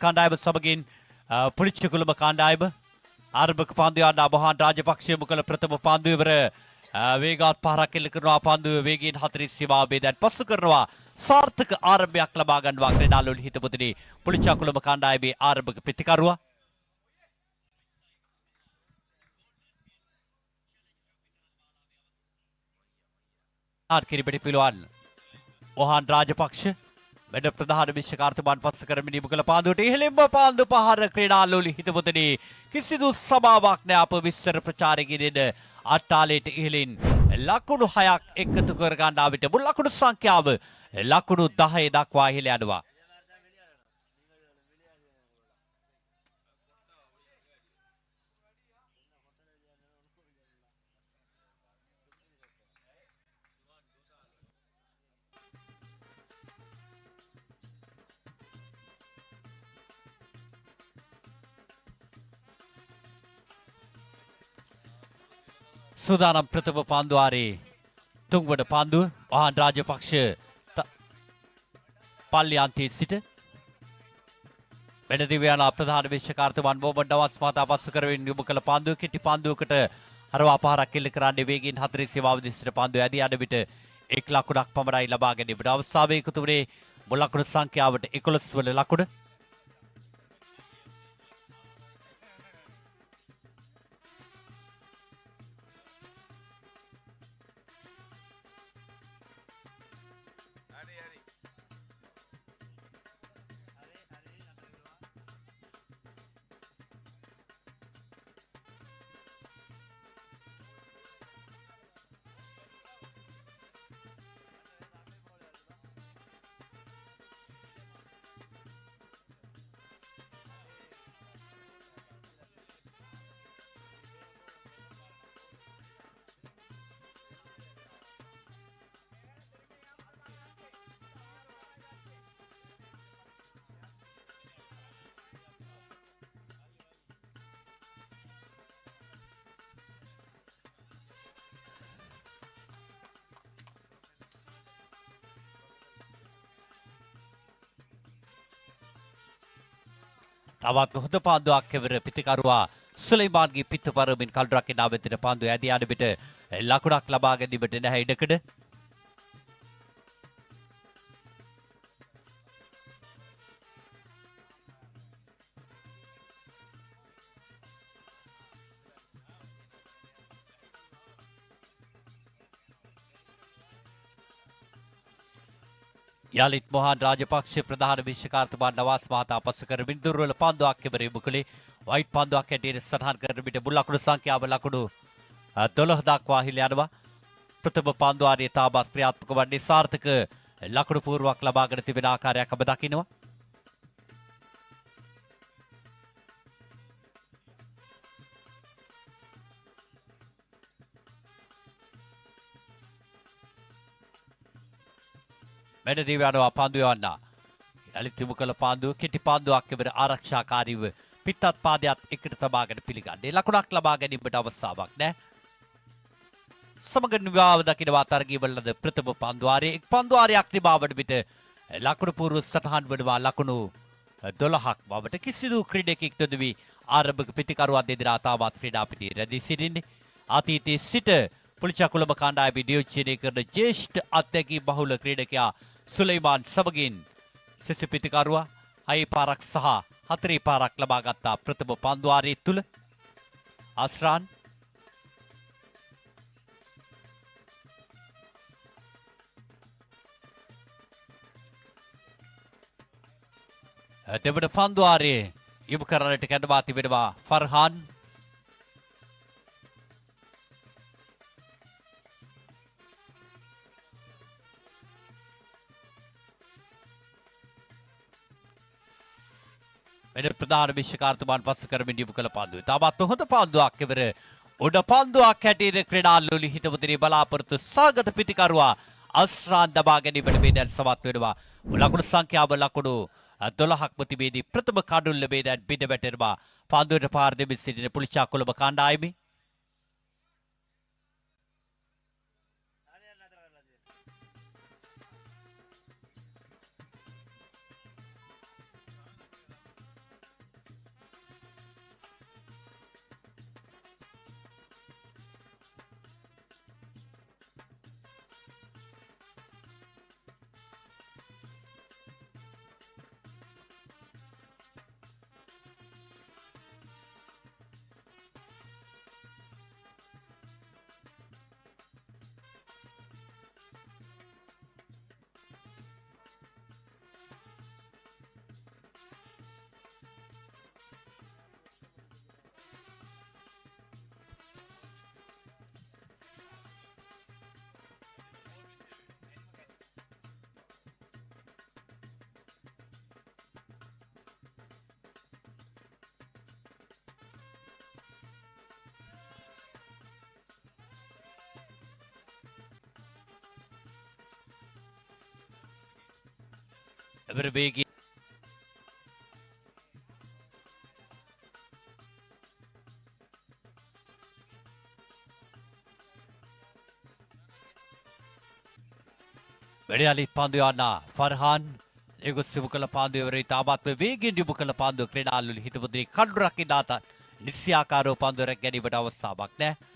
කණ්ඩායම සමගින් පුලිච්ච කුළුම කණ්ඩායම ආරම්භක පන්දු යන අබහාන් රාජපක්ෂ මුකල ප්‍රථම පන්දු ඉවර වේගවත් පහරක් එල්ල කරනවා පන්දුව වේගයෙන් 40 සීමාවේ දැන් පසු කරනවා සාර්ථක ආරම්භයක් ලබා ගන්නවා ක්‍රීඩාලෝලී හිතපොතේ පුලිච්ච කුළුම කණ්ඩායමේ ආරම්භක පිටිකරුවා කිරිපිටි පිළුවන් ඔහාන් රාජපක්ෂ වැඩ ප්‍රධාන විශ්කාර්ථමාන් පස්ස කරමින් ඉමුකල පාන්දුවට ඉහළින්ම පාන්දු පහර ක්‍රීඩාලෝලී හිතපොතේ කිසිදු සභාවක් නැ අප විස්තර ප්‍රචාරකයේද අට්ටාලයට ඉහළින් ලකුණු 6ක් එකතු කර ගන්නා විට මුල් ලකුණු සංඛ්‍යාව ලකුණු 10 දක්වා ඉහළ යනවා. සූදානම් ප්‍රථම පාන්දුවාරේ තුන්වන පාන්දුව වහන් රාජපක්ෂ පල්ලියන්තයේ සිට වැඩදිව්‍යාන ප්‍රධාන විශ්කාර්ථවන් මොහොමඩ් නවාස් මහතා පසු කරමින් යොමු කළ පාන්දුව කෙටි පාන්දුවකට හරවා පහරක් එල්ල කරන්නේ වේගයෙන් 40 සීමාව දිශට පාන්දුව ඇදී යන විට 1 ලකුණක් පමණයි ලබා ගැනීමට අවස්ථාවේ එකතු වුණේ මුල් ලකුණු සංඛ්‍යාවට 11 වන ලකුණ. තවත් හොඳ පාන්දුවක් කෙවර පිටිකරුවා සුලයිමාන්ගේ පිටුපරමින් කල්රක් එන අවතර පාන්දුව ඇදී යන විට ලකුණක් ලබා ගැනීමට නැහැ ඉඩකඩ. යලිත් මොහන් රාජපක්ෂ ප්‍රධාන විශ්කාර්ථමාන් නවාස් මහතා පසු කරමින් දුර්වල පන්දුවක් කෙබරේ මුකලේ වයිට් පන්දුවක් ඇටියට සටහන් කරන විට මුල් ලකුණු සංඛ්‍යාව ලකුණු 12 දක්වා හිල යනවා. ප්‍රථම පන්දුවාරයේ තාමත් ක්‍රියාත්මක වන්නේ සාර්ථක ලකුණු පූර්වක් ලබාගෙන තිබෙන ආකාරයක් අප දකිනවා. වැඩදී යනවා පාන්දුව යවන්න. යලිත් යොමු කළ පාන්දුව කෙටි පාන්දුවක් කෙබර ආරක්ෂාකාරීව පිටත් පාදයක් එකට තබාගෙන පිළිගන්නේ. ලකුණක් ලබා ගැනීමට අවස්ථාවක් නැහැ. සමග නිවාව දකිනවා තරගීවලද ප්‍රථම පන්දුවාරයේ එක් පන්දුවාරයක් නිබාවන විට ලකුණු පූර්ව සටහන් වනවා ලකුණු 12ක් බවට කිසිදු ක්‍රීඩකෙක් නොදවි ආරම්භක පිටිකරුවන් දෙදෙනා තාමත් ක්‍රීඩා පිටියේ රැඳී සිටින්නේ. අතීතයේ සිට පුලිච්ච කුළුම කණ්ඩායමේ නියෝජනය කරන ජ්‍යෙෂ්ඨ අත්දැකීම් බහුල ක්‍රීඩකයා සුලයිමාන් සමගින් සිසු පිටිකරුවා 6 පාරක් සහ 4 පාරක් ලබා ගත්තා ප්‍රථම පන්දුවාරයේ තුල. අස්රාන් දෙවන පන්දුවාරයේ යොමු කරන්නට කැඳවා තිබෙනවා ෆර්හාන්. වෙන ප්‍රධාන විශ්කාර්ථමාන් පස්ස කරමින් යොමු කළ පන්දුව. තාමත් හොඳ පන්දුවක් කෙවර උඩ පන්දුවක් හැටියට ක්‍රීඩාලෝලී හිතවතුනි බලාපොරොත්තු සාගත පිටිකරුවා අස්රාන් දබා ගැනීමට මේ දැන් සමත් වෙනවා. ලකුණු සංඛ්‍යාව ලකුණු 12ක් තිබෙදී ප්‍රථම කඩුල්ල මේ දැන් බිඳ වැටෙනවා. පන්දුවට පාර දෙමින් සිටින පුලිච්ච කුළුම කණ්ඩායමේ එවර වේගී වැඩියාලිත් පන්දු යන්න ෆර්හාන් ඒගොස් සිදු කළ පාන්දු ඉවරයි. තාමත් වේගයෙන් යොමු කළ පාන්දුව ක්‍රීඩාලුවල හිතවතුනි කඩු රකින්න අත නිස්යාකාරව පාන්දුව රැක ගැනීමට අවස්ථාවක් නැහැ.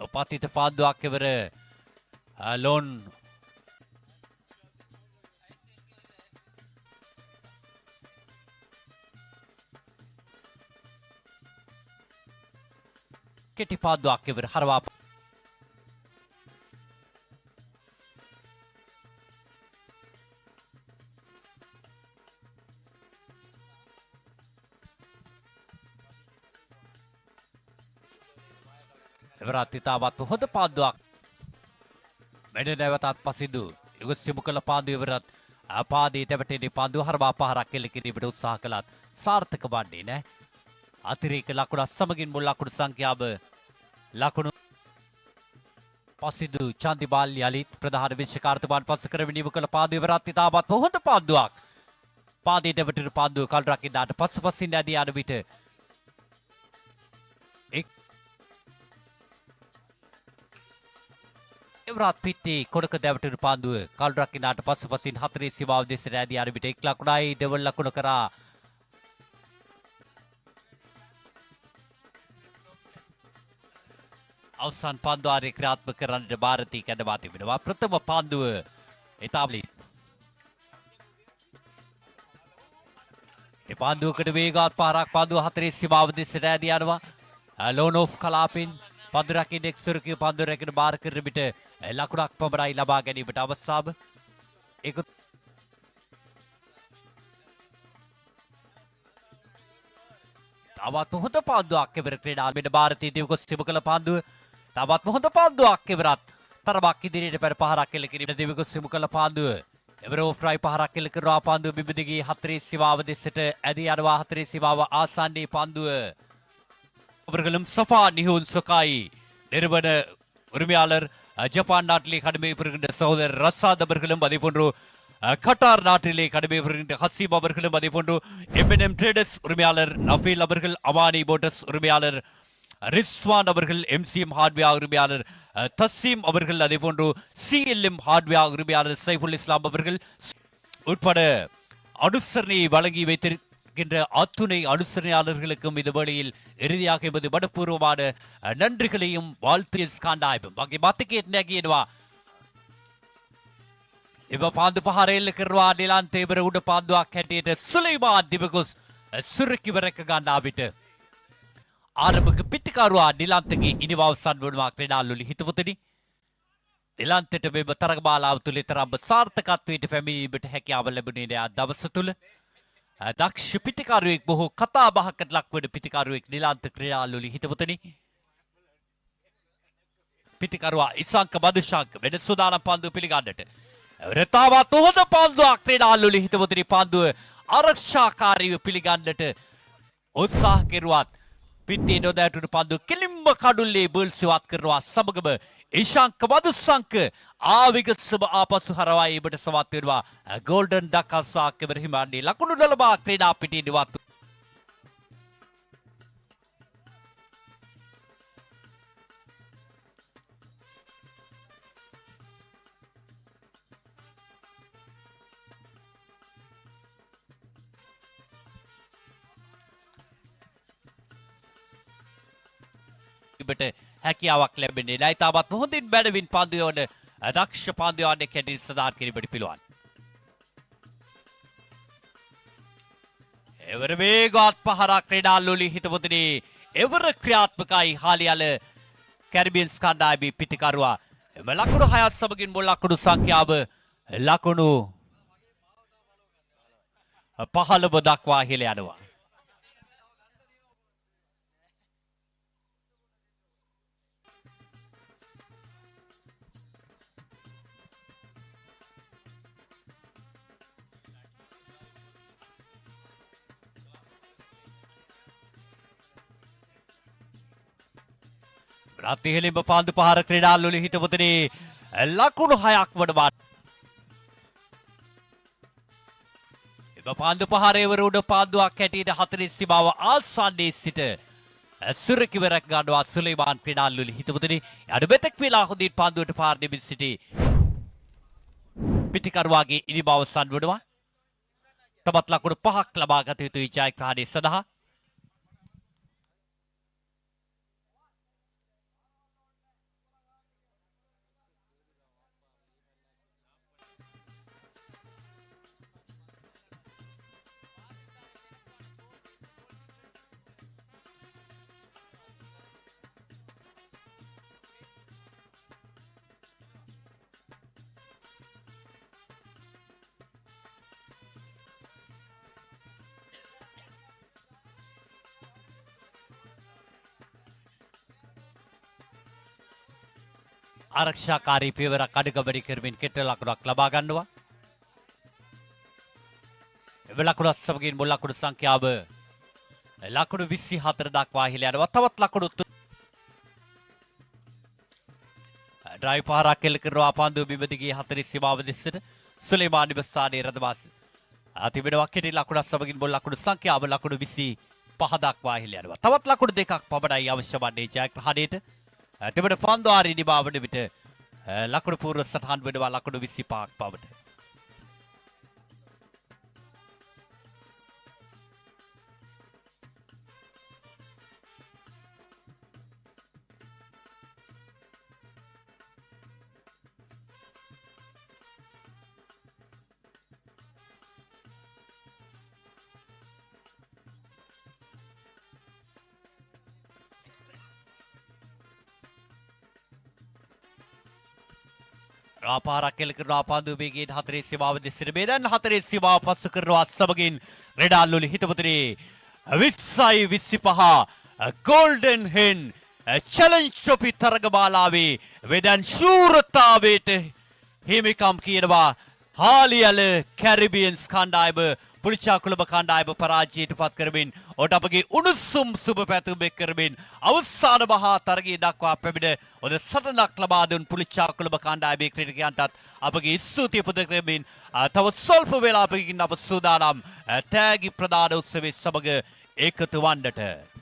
උපතිත පාන්දුවක් ඉවර ලෝන් කෙටි පාන්දුවක් ඉවර හරවා එවරත් ඉතාමත් හොඳ පාන්දුවක් මෙන්න නැවතත් පසිදු යුග සිදු කළ පාන්දුව ඉවරත් පාදයේ තැවටෙන පාන්දුව හරවා පහරක් එල්ල කිරීමට උත්සාහ කළත් සාර්ථක වන්නේ නැහැ. අතිරේක ලකුණ සමගින් මුල් ලකුණු සංඛ්‍යාව ලකුණු පසිදු චන්දිමාල් යලිත් ප්‍රධාන විශේෂකාර්යතුමාන් පස කරමින් යොමු කළ පාන්දුව ඉවරත් ඉතාමත් හොඳ පාන්දුවක්. පාදයේ තැවටෙන පාන්දුව කල් රකින්නාට පසුපසින් ඇදී යන විට එවරත් පිටේ කොඩක දැවටුණු පාන්දුව කල් රකින්නාට පසුපසින් හතරේ සීමාව දෙසට ඇදී යන විට එක් ලකුණයි දෙවන ලකුණ කරා අවසන් පාන්දුවාරය ක්‍රියාත්මක කරන්නට ಭಾರತೀಯ කැඳවා තිබෙනවා. ප්‍රථම පාන්දුව ඉතාලි ඒ පාන්දුවකට වේගවත් පහරක් පාන්දුව හතරේ සීමාව දෙසට ඇදී යනවා. ලෝනෝෆ් කලාපින් පන්දු රකින්න එක්සුරකිය පන්දු රැගෙන බාර කරන විට ලකුණක් පමණයි ලබා ගැනීමට අවස්ථාව. ඒක තවත් හොඳ පාන්දුවක් එවර ක්‍රීඩා මෙන්න ಭಾರತೀය දිවකොස් සිදු කළ පාන්දුව තවත් හොඳ පාන්දුවක් එවරත් තරමක් ඉදිරියට පෙර පහරක් එල්ල කිරීමට දිවකොස් සිදු කළ පාන්දුව එවර ඕෆ්රයි පහරක් එල්ල කරනවා. පාන්දුව බිබිදිගේ හතරේ සීමාව දෙසට ඇදී යනවා. හතරේ සීමාව ආසන්නයේ පාන්දුව அவர்களும் சஃபா நிஹூன் சொகாய் நிறுவன உரிமையாளர் ஜப்பான் நாட்டிலே கடமை பெறுகின்ற சகோதரர் ரசாத் அவர்களும் அதே போன்று கட்டார் நாட்டிலே கடமை பெறுகின்ற ஹசீம் அவர்களும் அதே போன்று எம்என்எம் ட்ரேடர்ஸ் உரிமையாளர் நஃபீல் அவர்கள் அவானி போட்டஸ் உரிமையாளர் ரிஸ்வான் அவர்கள் எம்சிஎம் ஹார்ட்வேர் உரிமையாளர் தசீம் அவர்கள் அதே போன்று சிஎல்எம் ஹார்ட்வேர் உரிமையாளர் சைஃபுல் இஸ்லாம் அவர்கள் உட்பட அனுசரணையை வழங்கி வைத்திரு அத்துணை அனுசரணையாளர்களுக்கும் இந்த வேளையில் இறுதியாக எமது மனப்பூர்வமான நன்றிகளையும் வாழ்த்து காண்டாய்பும் बाकी बात के इतने की इनवा इवा पांदु पहारेल करवा निलांते बर उड पांदु आखेटेट सुलेमान दिबकुस सुरकि वरक गांडाबिट ආරම්භක පිටිකරුවා නිලන්තගේ ඉනිවවසන් වුණා ක්‍රීඩාලුලි හිතවතුනි නිලන්තට මේ තරගමාලාව තුල තරම් සාර්ථකත්වයට පැමිණීමට හැකියාව ලැබුණේ නෑ දවස තුල දක්ෂ පිටිකරුවෙක් බොහෝ කතා බහකට ලක්වන පිටිකරුවෙක් නිලාන්ත ක්‍රීඩාලුලි හිතවතුනි පිටිකරුවා ඉසංක මදුශංක වෙන සුදානම් පන්දුව පිළිගන්නට රතාවත් හොඳ පන්දුවක් ක්‍රීඩාලුලි හිතවතුනි පන්දුව ආරක්ෂාකාරීව පිළිගන්නට උත්සාහ කෙරුවත් පිටේ නොදැටුණු පන්දුව කෙලින්ම කඩුල්ලේ බෝල් සෙවත් කරනවා. සමගම ඉෂාංක මදුශංක ආවිගසම ආපසු හරවා ඒබට සමත් වෙනවා. ගෝල්ඩන් ඩකසා කෙබරහිමාන්නේ ලකුණු නොලබා ක්‍රීඩා පිටින් ඉවත් ඉබට හැකියාවක් ලැබෙන්නේ නැහැ. තාමත් හොඳින් බැලවින් පන්දු යවන දක්ෂ පන්දු යවන්නේ කැඩින් සදාන් කිරීමට පිළිවන්. එවර වේගවත් පහරක් ක්‍රීඩාලුලි හිතවතුනි එවර ක්‍රියාත්මකයි හාලියල කැරිබියන්ස් කණ්ඩායමේ පිටිකරුවා. එම ලකුණු 6ක් සමගින් මුල් ලකුණු සංඛ්‍යාව ලකුණු 15 දක්වා ඉහළ යනවා. රත්තිහෙලින්ම පාන්දු පහර ක්‍රීඩාලුලි හිතවතුනි ලකුණු 6ක් වඩවා එම පාන්දු පහරේවර උඩ පාන්දුවක් හැටියට 4 සීමාව ආසන්නයේ සිට සුරකිවරක් ගන්නවා සුලේමාන් ක්‍රීඩාලුලි හිතවතුනි අද මෙතෙක් වෙලා හොඳින් පාන්දුවට පාර දෙමින් සිටි පිටිකරුවාගේ ඉනිම අවසන් වනවා තවත් ලකුණු 5ක් ලබා ගත යුතුයි ජයග්‍රහණය සඳහා ආරක්ෂාකාරී පියවරක් අඩගමනය කරමින් කෙට ලකුණක් ලබා ගන්නවා. එම ලකුණු සමගින් මුල් ලකුණු සංඛ්‍යාව ලකුණු 24 දක්වා ඉහළ යනවා. තවත් ලකුණු ඩ්‍රයිව් පහරක් එල්ල කරනවා පාන්දුව බිම දිගේ 4 සීමාව දෙසට සුලේමාන් නිබස්සානේ රදවාස තිබෙනවා කෙටි ලකුණු සමගින් මුල් ලකුණු සංඛ්‍යාව ලකුණු 25 දක්වා ඉහළ යනවා. තවත් ලකුණු දෙකක් පමණයි අවශ්‍ය වන්නේ ජයග්‍රහණයට. තිබෙන පන්දුආරි නිබාවන විට ලකුණු පූර්ව සටහන් වෙනවා ලකුණු 25ක් පමණ. පාරක් එල්ල කරනවා පාන්දුව වේගයෙන් 4 සීමාව දෙසට මේ දැන් 4 සීමාව පසු කරනවා සමගින් රෙඩාල්ලුලි හිතපුතුනි 20-25 ගෝල්ඩන් හෙන් චැලෙන්ජ් ට්‍රොෆි තරගමාලාවේ වෙදන් ශූරතාවයට හිමිකම් කියනවා හාලියල කැරිබියන්ස් කණ්ඩායම පුලිචා කුලබ කණ්ඩායම පරාජයට පත් කරමින් ඔට අපගේ උණුසුම් සුබ පැතුම් එක් කරමින් අවසාන මහා තරගයේ දක්වා පැමිණ ඔද සටනක් ලබා දුන් පුලිචා කුලබ කණ්ඩායමේ ක්‍රීඩකයන්ටත් අපගේ ස්තුතිය පුද කරමින් තව ස්වල්ප වේලාවකින් අප සූදානම් තෑගි ප්‍රදාන උත්සවයේ සමග එකතු වන්නට